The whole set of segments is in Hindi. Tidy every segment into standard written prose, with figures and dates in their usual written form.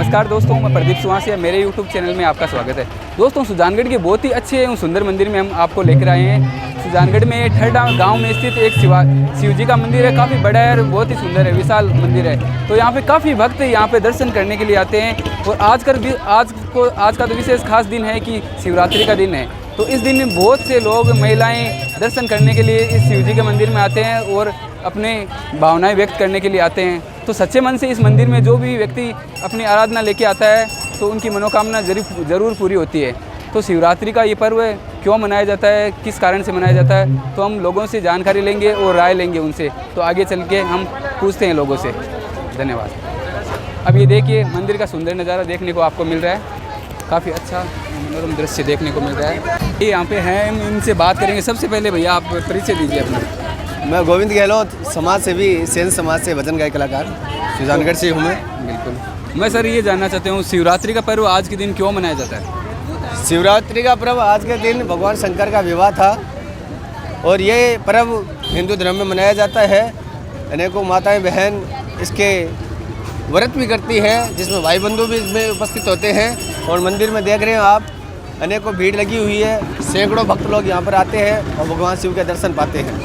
नमस्कार दोस्तों, मैं प्रदीप सुहासिया, मेरे यूट्यूब चैनल में आपका स्वागत है। दोस्तों, सुजानगढ़ के बहुत ही अच्छे एवं सुंदर मंदिर में हम आपको लेकर आए हैं। सुजानगढ़ में ठरडा गांव में स्थित एक शिव जी का मंदिर है। काफ़ी बड़ा है और बहुत ही सुंदर है, विशाल मंदिर है। तो यहाँ पे काफ़ी भक्त यहाँ पे दर्शन करने के लिए आते हैं। और आज का तो विशेष खास दिन है कि शिवरात्रि का दिन है। तो इस दिन बहुत से लोग, महिलाएं दर्शन करने के लिए इस शिव जी के मंदिर में आते हैं और अपने भावनाएं व्यक्त करने के लिए आते हैं। तो सच्चे मन से इस मंदिर में जो भी व्यक्ति अपनी आराधना लेके आता है तो उनकी मनोकामना ज़रूर पूरी होती है। तो शिवरात्रि का ये पर्व क्यों मनाया जाता है, किस कारण से मनाया जाता है, तो हम लोगों से जानकारी लेंगे और राय लेंगे उनसे। तो आगे चल के हम पूछते हैं लोगों से। धन्यवाद। अब ये देखिए, मंदिर का सुंदर नज़ारा देखने को आपको मिल रहा है। काफ़ी अच्छा मनोरम दृश्य देखने को मिल रहा है। ये यहाँ पे हैं, हम इनसे बात करेंगे। सबसे पहले भैया आप परिचय दीजिए अपना। मैं गोविंद गहलोत, समाज सेवी, सेन समाज से भजन गायक कलाकार, सुजानगढ़ से हूँ मैं। बिल्कुल। मैं सर ये जानना चाहता हूँ, शिवरात्रि का पर्व आज के दिन क्यों मनाया जाता है? शिवरात्रि का पर्व आज के दिन भगवान शंकर का विवाह था और ये पर्व हिंदू धर्म में मनाया जाता है। अनेकों माताएं बहन इसके व्रत भी करती हैं, जिसमें भाई बंधु भी इसमें उपस्थित होते हैं। और मंदिर में देख रहे हैं आप, अनेकों भीड़ लगी हुई है। सैकड़ों भक्त लोग यहाँ पर आते हैं और भगवान शिव के दर्शन पाते हैं।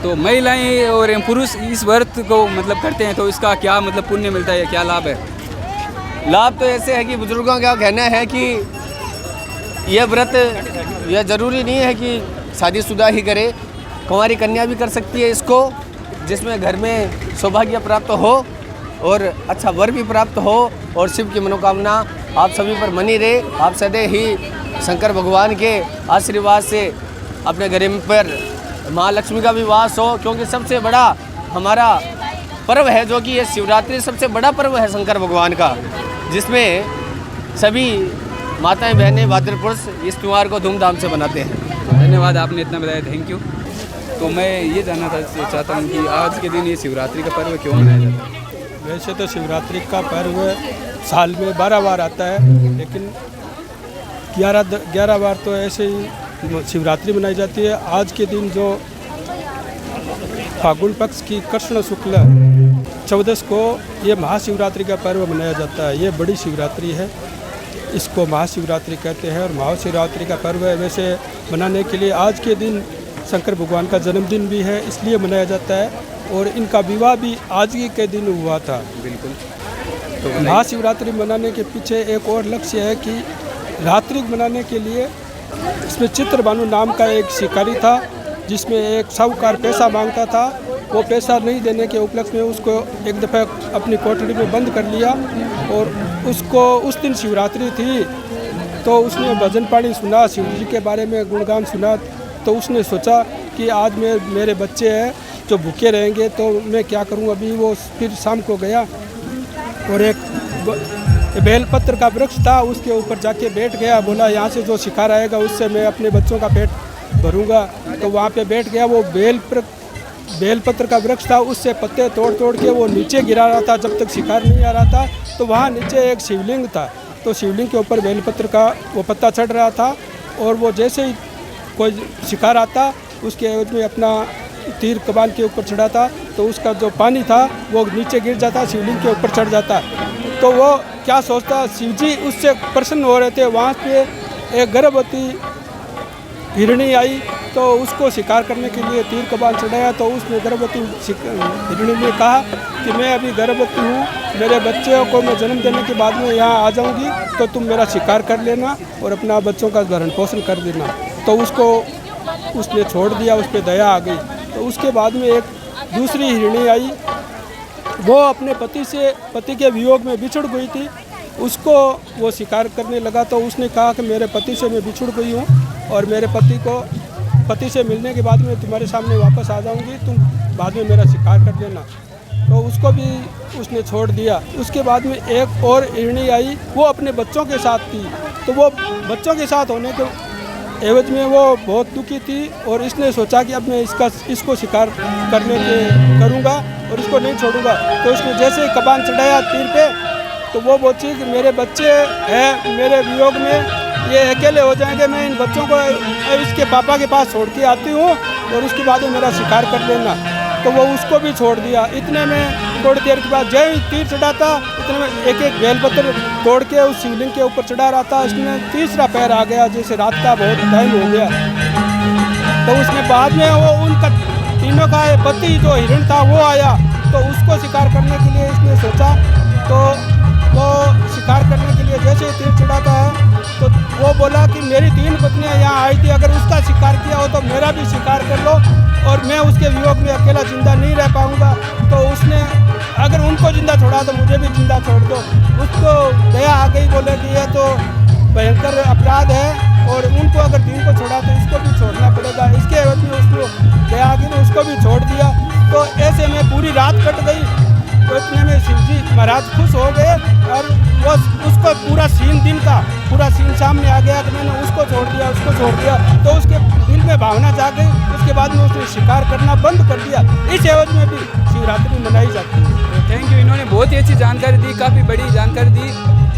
तो महिलाएं और पुरुष इस व्रत को मतलब करते हैं, तो इसका क्या मतलब पुण्य मिलता है, क्या लाभ है? लाभ तो ऐसे है कि बुजुर्गों का कहना है कि यह व्रत यह ज़रूरी नहीं है कि शादीशुदा ही करे, कुंवारी कन्या भी कर सकती है इसको, जिसमें घर में सौभाग्य प्राप्त हो और अच्छा वर भी प्राप्त हो और शिव की मनोकामना आप सभी पर बनी रहे। आप सदैव ही शंकर भगवान के आशीर्वाद से अपने घर पर माँ लक्ष्मी का भी वास हो, क्योंकि सबसे बड़ा हमारा पर्व है जो कि ये शिवरात्रि सबसे बड़ा पर्व है शंकर भगवान का, जिसमें सभी माताएं बहनें भाद्र पुरुष इस त्यौहार को धूमधाम से मनाते हैं। धन्यवाद, आपने इतना बताया, थैंक यू। तो मैं ये जानना चाहता हूँ कि आज के दिन ये शिवरात्रि का पर्व क्यों मनाया जाता है? वैसे तो शिवरात्रि का पर्व साल में 12 बार आता है, लेकिन 11 बार तो ऐसे ही शिवरात्रि मनाई जाती है। आज के दिन जो फागुन पक्ष की कृष्ण शुक्ल 14 को ये महाशिवरात्रि का पर्व मनाया जाता है। ये बड़ी शिवरात्रि है, इसको महाशिवरात्रि कहते हैं और महाशिवरात्रि का पर्व है। वैसे मनाने के लिए आज के दिन शंकर भगवान का जन्मदिन भी है, इसलिए मनाया जाता है। और इनका विवाह भी आज ही के दिन हुआ था। बिल्कुल। तो महाशिवरात्रि मनाने के पीछे एक और लक्ष्य है कि रात्रि मनाने के लिए इसमें चित्रभानु नाम का एक शिकारी था, जिसमें एक साहूकार पैसा मांगता था। वो पैसा नहीं देने के उपलक्ष्य में उसको एक दफ़ा अपनी कोठरी में बंद कर लिया और उसको उस दिन शिवरात्रि थी तो उसने भजन पानी सुना, शिव जी के बारे में गुणगान सुना। तो उसने सोचा कि आज मेरे बच्चे हैं जो भूखे रहेंगे, तो मैं क्या करूं। अभी वो फिर शाम को गया और एक बेलपत्र का वृक्ष था, उसके ऊपर जाके बैठ गया। बोला यहाँ से जो शिकार आएगा उससे मैं अपने बच्चों का पेट भरूंगा। तो वहाँ पे बैठ गया। वो बेलपत्र का वृक्ष था, उससे पत्ते तोड़ तोड़ के वो नीचे गिरा रहा था जब तक शिकार नहीं आ रहा था। तो वहाँ नीचे एक शिवलिंग था, तो शिवलिंग के ऊपर बेलपत्र का वो पत्ता चढ़ रहा था। और वो जैसे ही कोई शिकार आता उसके एवज में अपना तीर कमान के ऊपर चढ़ाता, तो उसका जो पानी था वो नीचे गिर जाता, शिवलिंग के ऊपर चढ़ जाता। तो वो क्या सोचता, शिवजी उससे प्रसन्न हो रहे थे। वहाँ पे एक गर्भवती हिरणी आई, तो उसको शिकार करने के लिए तीर कमान चढ़ाया। तो उसने गर्भवती हिरणी ने कहा कि मैं अभी गर्भवती हूँ, मेरे बच्चे को मैं जन्म देने के बाद में यहाँ आ जाऊँगी, तो तुम मेरा शिकार कर लेना और अपना बच्चों का भरण पोषण कर देना। तो उसने छोड़ दिया, उस पर दया आ गई। तो उसके बाद में एक दूसरी हिरणी आई, वो अपने पति के वियोग में बिछुड़ गई थी। उसको वो शिकार करने लगा, तो उसने कहा कि मेरे पति से मैं बिछुड़ गई हूँ और मेरे पति से मिलने के बाद में तुम्हारे सामने वापस आ जाऊँगी, तुम बाद में मेरा शिकार कर लेना। तो उसको भी उसने छोड़ दिया। उसके बाद में एक और हिरणी आई, वो अपने बच्चों के साथ थी। तो वो बच्चों के साथ होने के एवज में वो बहुत दुखी थी और इसने सोचा कि अब मैं इसको शिकार करूँगा और इसको नहीं छोड़ूंगा। तो उसने जैसे ही कमान चढ़ाया तीर पे, तो वो बोली कि मेरे बच्चे हैं मेरे वियोग में, ये अकेले हो जाएंगे, मैं इन बच्चों को इसके पापा के पास छोड़ के आती हूँ और उसके बाद में मेरा शिकार कर लेना। तो वो उसको भी छोड़ दिया। इतने में थोड़ी देर के बाद जय तीर चढ़ाता, इतने में एक एक बेलपत्र तोड़ के उस शिवलिंग के ऊपर चढ़ा रहा था। उसमें तीसरा पैर आ गया, जैसे रात का बहुत टाइम हो गया। तो उसने बाद में वो उनका तीनों का पति जो हिरण था वो आया, तो उसको शिकार करने के लिए इसने सोचा। तो वो शिकार करने के लिए जैसे ही तीर चढ़ाता है तो वो बोला कि मेरी 3 पत्नियां यहाँ आई थी, अगर उसका शिकार किया हो तो मेरा भी शिकार कर लो, और मैं उसके वियोग में अकेला जिंदा नहीं रह पाऊंगा। तो उसने अगर उनको जिंदा छोड़ा तो मुझे भी जिंदा छोड़ दो। उसको दया आ गई, बोले कि यह तो भयंकर अपराध है और उनको अगर 3 को छोड़ा तो इसको भी छोड़ना पड़ेगा। इसके एवज में उसको दया आ गई तो उसको भी छोड़ दिया। तो ऐसे में पूरी रात कट गई। तो इतने में शिवजी महाराज खुश हो गए और वो उसको पूरा सीन दिन का पूरा सीन सामने आ गया कि मैंने उसको छोड़ दिया। तो उसके दिल में भावना जाग गई। उसके बाद में उसने शिकार करना बंद कर दिया। इस एवज में भी शिवरात्रि मनाई जाती है। थैंक यू, इन्होंने बहुत ही अच्छी जानकारी दी, काफ़ी बड़ी जानकारी दी।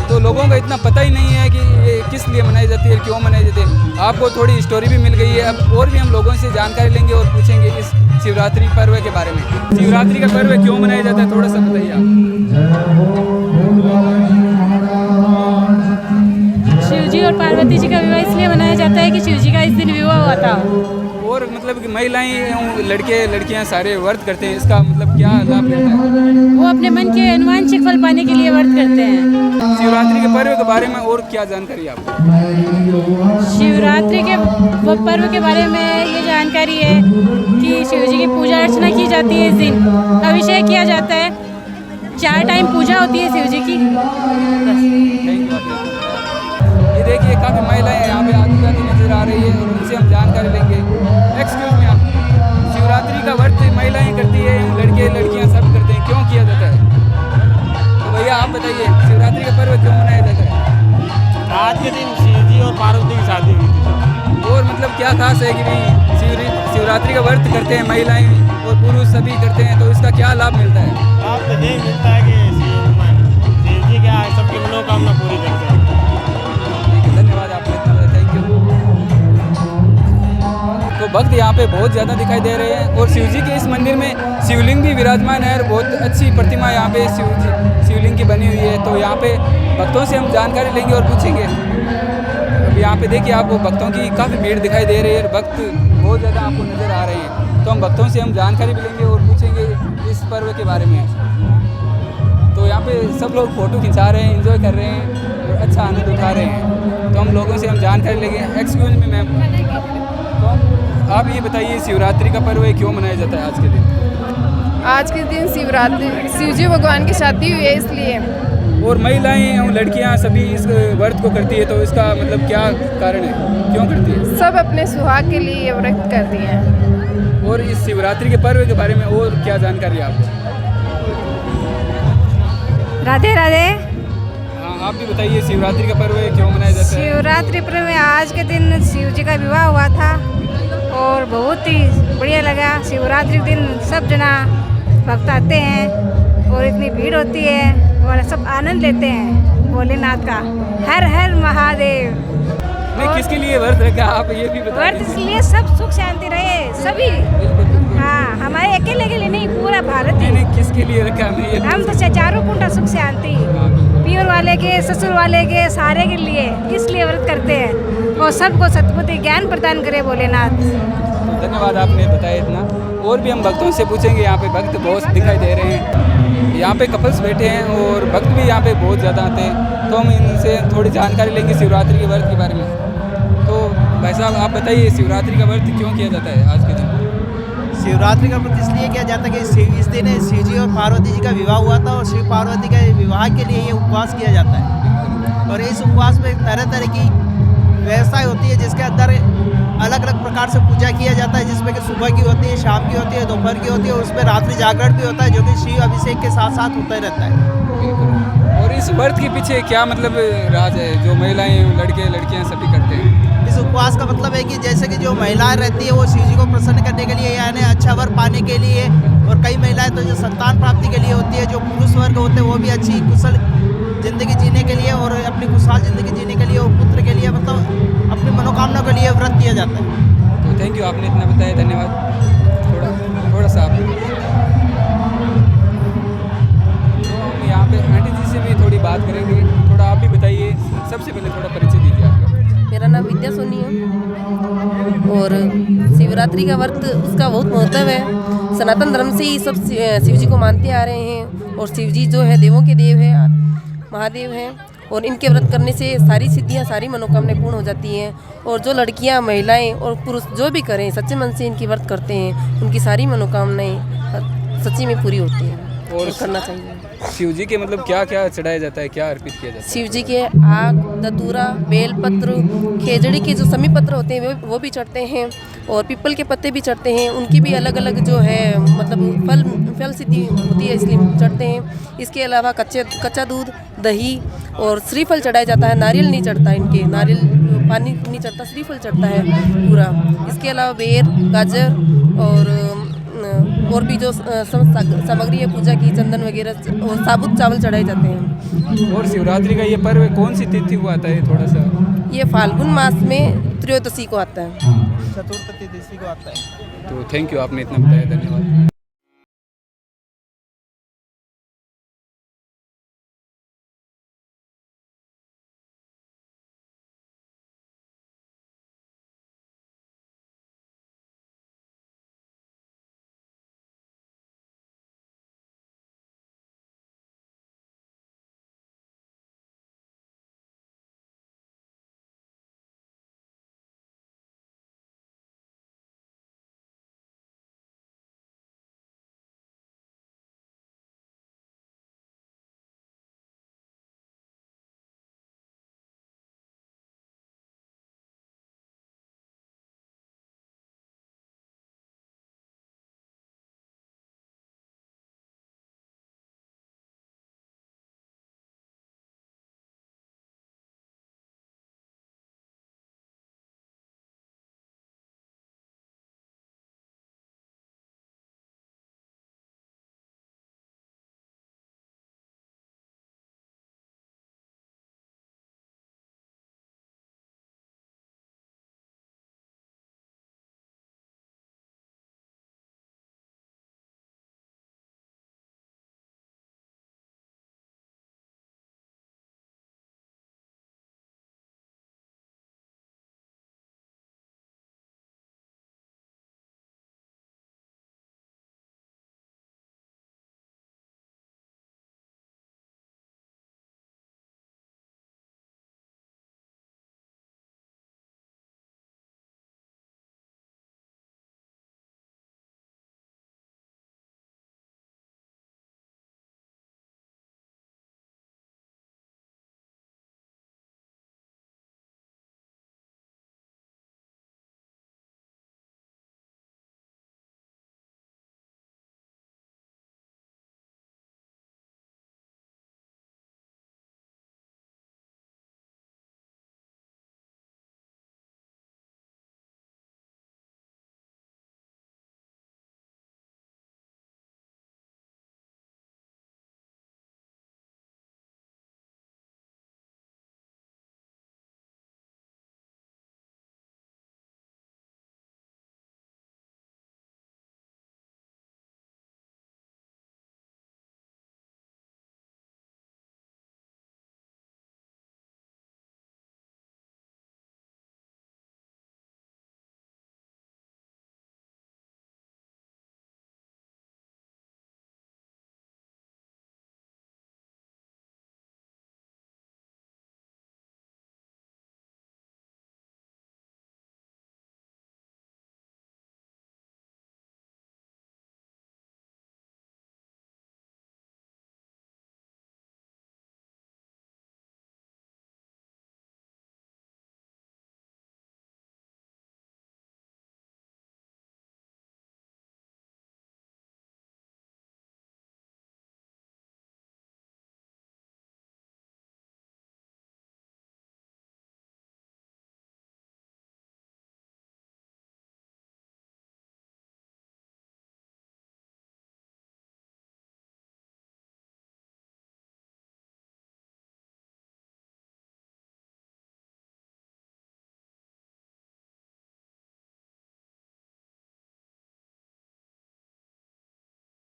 तो लोगों का इतना पता ही नहीं है कि ये किस लिए मनाई जाती है, क्यों मनाई जाती है। आपको थोड़ी स्टोरी भी मिल गई है। अब और भी हम लोगों से जानकारी लेंगे और पूछेंगे इस शिवरात्रि पर्व के बारे में। शिवरात्रि का पर्व क्यों मनाया जाता है, थोड़ा सा बताइए आप। शिव जी और पार्वती जी का विवाह इसलिए मनाया जाता है कि शिव जी का इस दिन विवाह हुआ था। और मतलब कि महिलाएं लड़के लड़कियां सारे व्रत करते हैं, इसका मतलब क्या लाभ मिलता है? वो अपने मन के अनुवांछित फल पाने के लिए व्रत करते हैं। शिवरात्रि के पर्व के बारे में और क्या जानकारी आपको? शिवरात्रि के पर्व के बारे में ये जानकारी है कि शिव जी की पूजा अर्चना की जाती है। इस दिन अभिषेक किया जाता है, 4 टाइम पूजा होती है शिव जी की। ये देखिए काफ़ी महिलाएं यहाँ पे आती जाती नजर आ रही है और उनसे हम जानकारी लेंगे। एक्सक्यूज मी, आप शिवरात्रि का व्रत महिलाएं करती है, लड़के लड़कियाँ सब करते हैं, क्यों किया जाता है? तो भैया आप बताइए शिवरात्रि का पर्व क्यों मनाया जाता है? आज के दिन शिव जी और पार्वती की शादी हुई थी। और मतलब क्या खास है कि नहीं शिवरात्रि का व्रत करते हैं महिलाएं और पुरुष सभी करते हैं, तो इसका क्या लाभ मिलता है? लाभ तो यही मिलता है कि शिव जी क्या है, सबकी मनोकामना पूरी करते हैं। धन्यवाद आपने इतना बताया, थैंक यू। तो भक्त यहाँ पे बहुत ज़्यादा दिखाई दे रहे हैं और शिव जी के इस मंदिर में शिवलिंग भी विराजमान है और बहुत अच्छी प्रतिमा यहाँ पे शिवलिंग की बनी हुई है। तो यहाँ पे भक्तों से हम जानकारी लेंगे और पूछेंगे। अब यहाँ पे देखिए आपको भक्तों की काफ़ी भीड़ दिखाई दे रही है और भक्त बहुत ज़्यादा आपको नज़र आ रहे हैं। तो हम भक्तों से हम जानकारी भी लेंगे और पूछेंगे इस पर्व के बारे में। तो यहाँ पे सब लोग फ़ोटो खिंचा रहे हैं, एंजॉय कर रहे हैं और अच्छा आनंद उठा रहे हैं। तो हम लोगों से हम जानकारी लेंगे। एक्सक्यूज मी मैम, तो आप ये बताइए शिवरात्रि का पर्व क्यों मनाया जाता है आज के दिन? आज के दिन शिवरात्रि शिव जी भगवान की शादी हुई है इसलिए। और महिलाएं और लड़कियां सभी इस व्रत को करती है, तो इसका मतलब क्या कारण है, क्यों करती है? सब अपने सुहाग के लिए ये व्रत करती हैं। और इस शिवरात्रि के पर्व के बारे में और क्या जानकारी है आपको? राधे राधे। हाँ, आप भी बताइए शिवरात्रि का पर्व क्यों मनाया जाता है? शिवरात्रि पर्व में आज के दिन शिव जी का विवाह हुआ था और बहुत ही बढ़िया लगा। शिवरात्रि के दिन सब जना भक्त आते हैं और इतनी भीड़ होती है और सब आनंद लेते हैं भोलेनाथ का। हर हर महादेव। नहीं, किसके लिए व्रत रखा आप ये भी बताइए। व्रत इसलिए सब सुख शांति रहे सभी। हाँ, हमारे अकेले के लिए नहीं, पूरा भारत ही। नहीं, किसके लिए रखा मैं ये? हम तो चारों कुंडा सुख शांति, पीर वाले के, ससुर वाले के, सारे के लिए इसलिए व्रत करते हैं और सबको सद्बुद्धि ज्ञान प्रदान करे भोलेनाथ। धन्यवाद आपने बताया इतना। और भी हम भक्तों से पूछेंगे। यहाँ पे भक्त बहुत दिखाई दे रहे हैं, यहाँ पे कपल्स बैठे हैं और भक्त भी यहाँ पे बहुत ज़्यादा आते हैं। तो हम इनसे थोड़ी जानकारी लेंगे शिवरात्रि के व्रत के बारे में। तो भाई साहब आप बताइए शिवरात्रि का व्रत क्यों किया जाता है आज के दिन? शिवरात्रि का व्रत इसलिए किया जाता है कि इस दिन शिव जी और पार्वती जी का विवाह हुआ था और शिव पार्वती के विवाह के लिए ये उपवास किया जाता है। और इस उपवास में तरह तरह की व्यवस्थाएं होती है जिसके अंदर अलग अलग प्रकार से पूजा किया जाता है, जिसमें कि सुबह की होती है, शाम की होती है, दोपहर की होती है और उसमें रात्रि जागरण भी होता है जो कि शिव अभिषेक के साथ साथ होता ही रहता है। और इस व्रत के पीछे क्या मतलब राज है जो महिलाएं लड़के लड़कियां सभी करते हैं? इस उपवास का मतलब है कि जैसे कि जो महिलाएं रहती है वो शिव जी को प्रसन्न करने के लिए यानी अच्छा वर पाने के लिए, और कई महिलाएं तो जो संतान प्राप्ति के लिए होती है, जो पुरुष वर्ग होते हैं वो भी अच्छी कुशल ज़िंदगी जीने के लिए और अपनी खुशहाल ज़िंदगी जीने के लिए और पुत्र के लिए मतलब अपनी मनोकामना के लिए व्रत किया जाता है। तो थैंक यू, आपने इतना बताया, धन्यवाद। थोड़ा सा आप तो हम यहाँ पे आंटी जी से बात करेंगे। थोड़ा आप भी बताइए, सबसे पहले थोड़ा परिचय दीजिए आपका। मेरा नाम विद्या सोनी है और शिवरात्रि का व्रत उसका बहुत महत्व है। सनातन धर्म से ही सब शिव जी को मानते आ रहे हैं और शिव जी जो है देवों के देव है, महादेव हैं और इनके व्रत करने से सारी सिद्धियां, सारी मनोकामनाएं पूर्ण हो जाती हैं। और जो लड़कियां, महिलाएं और पुरुष जो भी करें, सच्चे मन से इनकी व्रत करते हैं, उनकी सारी मनोकामनाएं सच्ची में पूरी होती हैं और करना चाहिए। शिव जी के मतलब क्या क्या चढ़ाया जाता है, क्या अर्पित किया जाता है? शिव जी के आग, दतूरा, बेलपत्र, खेजड़ी के जो समी पत्र होते हैं वो भी चढ़ते हैं और पीपल के पत्ते भी चढ़ते हैं। उनकी भी अलग अलग जो है मतलब फल सिद्धि होती है, इसलिए चढ़ते हैं। इसके अलावा कच्चा दूध, दही और श्रीफल चढ़ाया जाता है। नारियल नहीं चढ़ता, इनके नारियल पानी नहीं चढ़ता, श्रीफल चढ़ता है पूरा। इसके अलावा बेर, गाजर और भी जो सामग्री है पूजा की, चंदन वगैरह और साबुत चावल चढ़ाए जाते हैं। और शिवरात्रि का ये पर्व कौन सी तिथि को आता है, थोड़ा सा? ये फाल्गुन मास में त्रयोदशी को आता है। चतुर्थ तिथि को आता है। तो थैंक यू, आपने इतना बताया, धन्यवाद।